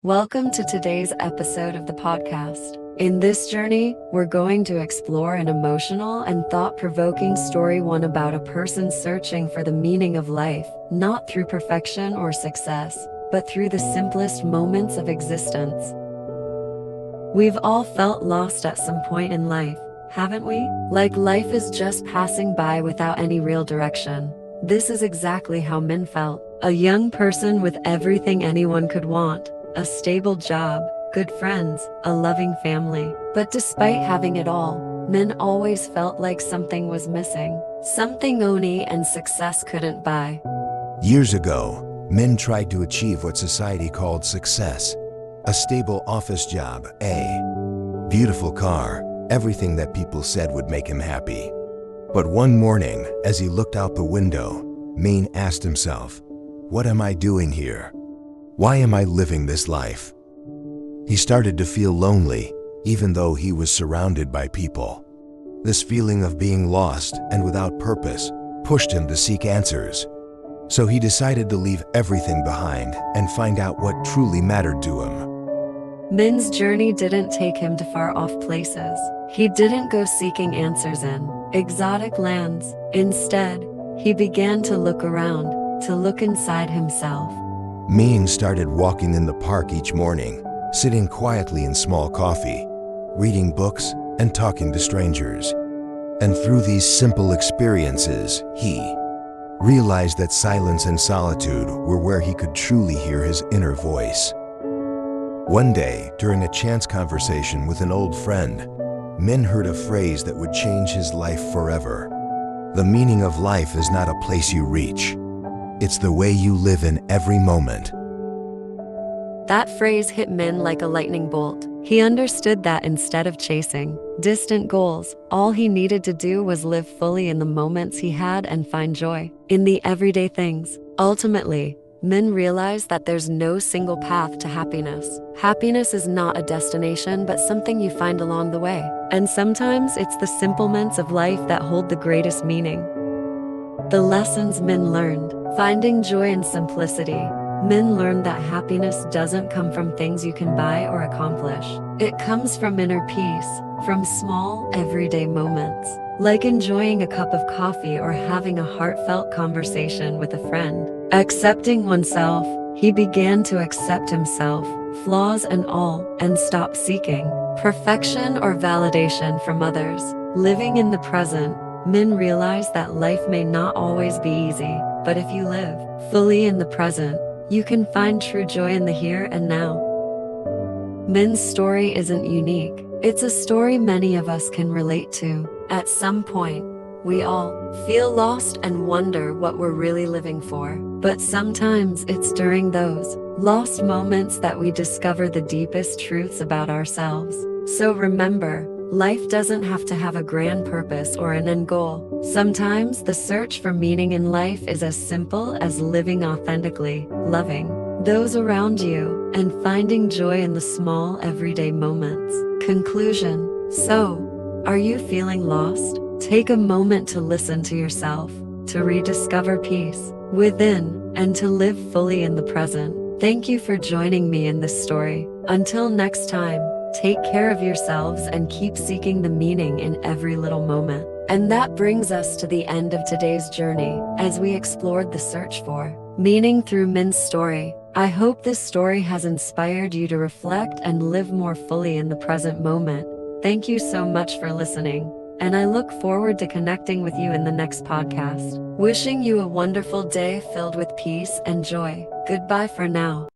Welcome to today's episode of the podcast. In this journey, we're going to explore an emotional and thought-provoking story, one about a person searching for the meaning of life, not through perfection or success, but through the simplest moments of existence. We've all felt lost at some point in life, haven't we? Like life is just passing by without any real direction. This is exactly how Min felt. A young person with everything anyone could want. A stable job, good friends, a loving family. But despite having it all, Min always felt like something was missing. Something money and success couldn't buy. Years ago, Min tried to achieve what society called success. A stable office job, a beautiful car, everything that people said would make him happy. But one morning, as he looked out the window, Min asked himself, "What am I doing here? Why am I living this life?" He started to feel lonely, even though he was surrounded by people. This feeling of being lost and without purpose pushed him to seek answers. So he decided to leave everything behind and find out what truly mattered to him. Min's journey didn't take him to far-off places. He didn't go seeking answers in exotic lands. Instead, he began to look around, to look inside himself. Min started walking in the park each morning, sitting quietly in small coffee, reading books and talking to strangers. And through these simple experiences, he realized that silence and solitude were where he could truly hear his inner voice. One day, during a chance conversation with an old friend, Min heard a phrase that would change his life forever. The meaning of life is not a place you reach. It's the way you live in every moment. That phrase hit Min like a lightning bolt. He understood that instead of chasing distant goals, all he needed to do was live fully in the moments he had and find joy in the everyday things. Ultimately, Min realized that there's no single path to happiness. Happiness is not a destination, but something you find along the way. And sometimes it's the simple moments of life that hold the greatest meaning. The lessons Min learned. Finding joy in simplicity. Min learned that happiness doesn't come from things you can buy or accomplish. It comes from inner peace, from small, everyday moments, like enjoying a cup of coffee or having a heartfelt conversation with a friend. Accepting oneself, he began to accept himself, flaws and all, and stop seeking perfection or validation from others. Living in the present, Min realized that life may not always be easy, but if you live fully in the present, you can find true joy in the here and now. Min's story isn't unique. It's a story many of us can relate to. At some point, we all feel lost and wonder what we're really living for. But sometimes it's during those lost moments that we discover the deepest truths about ourselves. So remember, life doesn't have to have a grand purpose or an end goal. Sometimes the search for meaning in life is as simple as living authentically, loving those around you, and finding joy in the small everyday moments. Conclusion. So, are you feeling lost? Take a moment to listen to yourself, to rediscover peace within, and to live fully in the present. Thank you for joining me in this story. Until next time, take care of yourselves and keep seeking the meaning in every little moment. And that brings us to the end of today's journey, as we explored the search for meaning through Min's story. I hope this story has inspired you to reflect and live more fully in the present moment. Thank you so much for listening, and I look forward to connecting with you in the next podcast. Wishing you a wonderful day filled with peace and joy. Goodbye for now.